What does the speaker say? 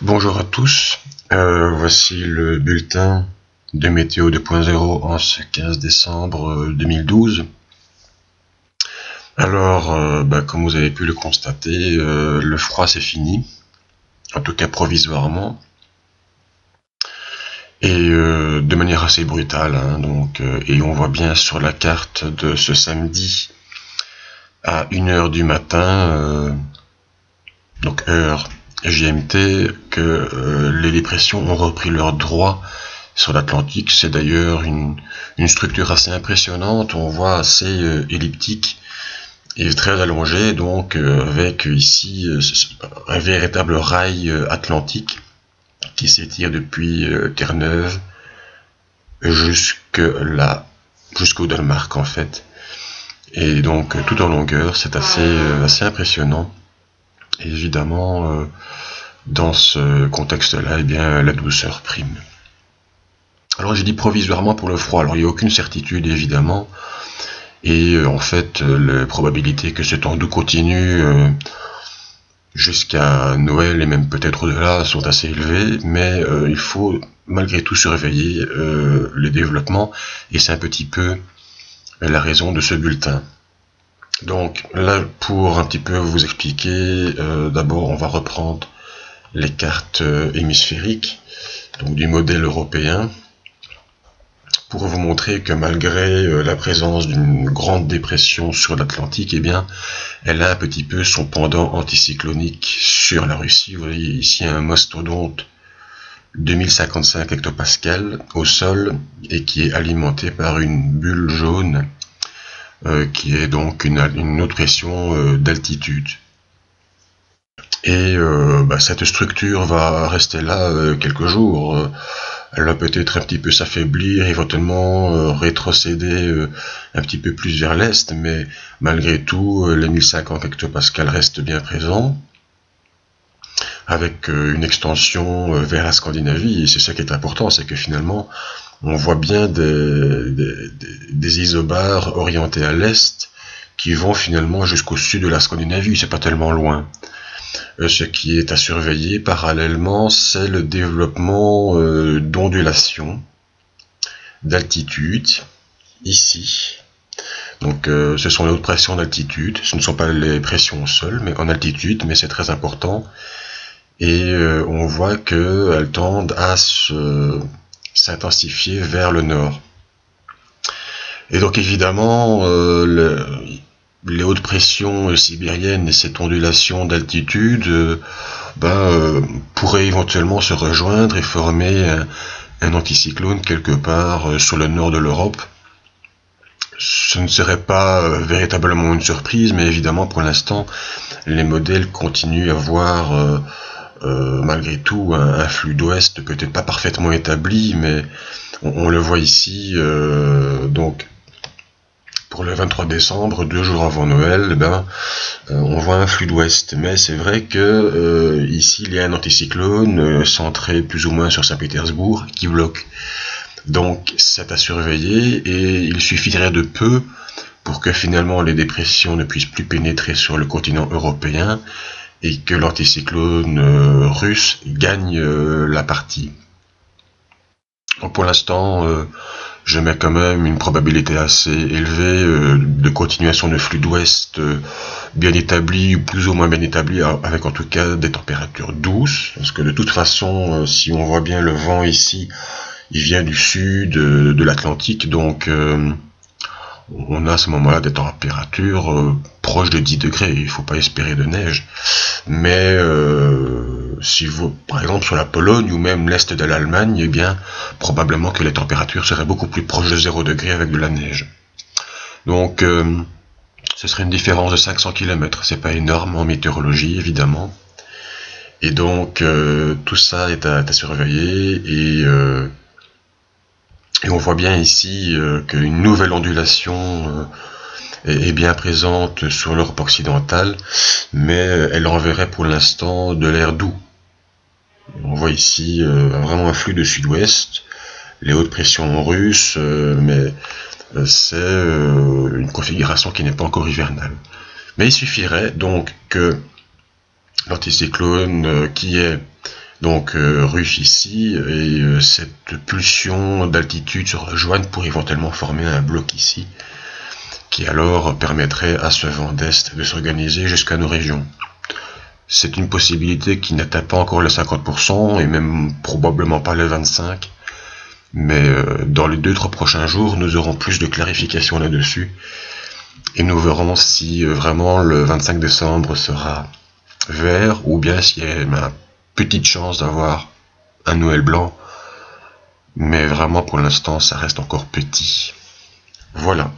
Bonjour à tous, voici le bulletin de Météo 2.0 en ce 15 décembre 2012. Alors, comme vous avez pu le constater, le froid c'est fini, en tout cas provisoirement, et de manière assez brutale, hein, et on voit bien sur la carte de ce samedi à 1h du matin, donc heure GMT, que les dépressions ont repris leur droit sur l'Atlantique. C'est d'ailleurs une structure assez impressionnante, on voit assez elliptique et très allongée, donc avec ici un véritable rail atlantique qui s'étire depuis Terre-Neuve jusqu'au Danemark en fait. Et donc tout en longueur, c'est assez impressionnant. Et évidemment, dans ce contexte-là, eh bien, la douceur prime. Alors j'ai dit provisoirement pour le froid, alors il n'y a aucune certitude évidemment, et en fait les probabilités que ce temps doux continue jusqu'à Noël et même peut-être au-delà sont assez élevées, mais il faut malgré tout surveiller les développements, et c'est un petit peu la raison de ce bulletin. Donc là, pour un petit peu vous expliquer, d'abord on va reprendre les cartes hémisphériques, donc du modèle européen, pour vous montrer que malgré la présence d'une grande dépression sur l'Atlantique, eh bien, elle a un petit peu son pendant anticyclonique sur la Russie. Vous voyez ici un mastodonte 2055 hectopascales au sol et qui est alimenté par une bulle jaune qui est donc une autre pression d'altitude. Et cette structure va rester là quelques jours. Elle va peut-être un petit peu s'affaiblir, éventuellement rétrocéder un petit peu plus vers l'est, mais malgré tout, les 1050 hectopascales restent bien présents, avec une extension vers la Scandinavie. Et c'est ça qui est important, c'est que finalement, on voit bien des isobars orientés à l'est qui vont finalement jusqu'au sud de la Scandinavie, c'est pas tellement loin. Ce qui est à surveiller parallèlement, c'est le développement d'ondulations d'altitude, ici. Donc ce sont les hautes pressions d'altitude, ce ne sont pas les pressions au sol, mais en altitude, mais c'est très important. Et on voit qu'elles tendent à s'intensifier vers le nord. Et donc évidemment, les hautes pressions sibériennes et cette ondulation d'altitude pourraient éventuellement se rejoindre et former un anticyclone quelque part sur le nord de l'Europe. Ce ne serait pas véritablement une surprise, mais évidemment pour l'instant les modèles continuent à voir malgré tout un flux d'ouest peut-être pas parfaitement établi, mais on le voit ici. Donc pour le 23 décembre, 2 jours avant Noël, on voit un flux d'ouest. Mais c'est vrai que ici, il y a un anticyclone centré plus ou moins sur Saint-Pétersbourg qui bloque. Donc, c'est à surveiller et il suffirait de peu pour que finalement les dépressions ne puissent plus pénétrer sur le continent européen et que l'anticyclone russe gagne la partie. Donc, pour l'instant, je mets quand même une probabilité assez élevée de continuation de flux d'ouest bien établi, ou plus ou moins bien établi, avec en tout cas des températures douces, parce que de toute façon, si on voit bien le vent ici, il vient du sud de l'Atlantique, donc on a à ce moment-là des températures proches de 10 degrés, il ne faut pas espérer de neige. Mais si vous, par exemple sur la Pologne ou même l'est de l'Allemagne, eh bien probablement que les températures seraient beaucoup plus proches de 0 degré avec de la neige. Donc ce serait une différence de 500 km, c'est pas énorme en météorologie évidemment. Et donc tout ça est à surveiller et on voit bien ici qu'une nouvelle ondulation est bien présente sur l'Europe occidentale, mais elle enverrait pour l'instant de l'air doux. On voit ici vraiment un flux de sud-ouest, les hautes pressions russes, mais c'est une configuration qui n'est pas encore hivernale. Mais il suffirait donc que l'anticyclone qui est Donc RUF ici, et cette pulsion d'altitude se rejoignent pour éventuellement former un bloc ici, qui alors permettrait à ce vent d'est de s'organiser jusqu'à nos régions. C'est une possibilité qui n'atteint pas encore les 50%, et même probablement pas les 25%, mais dans les 2-3 prochains jours, nous aurons plus de clarification là-dessus, et nous verrons si vraiment le 25 décembre sera vert, ou bien s'il y a une petite chance d'avoir un Noël blanc, mais vraiment pour l'instant ça reste encore petit. Voilà.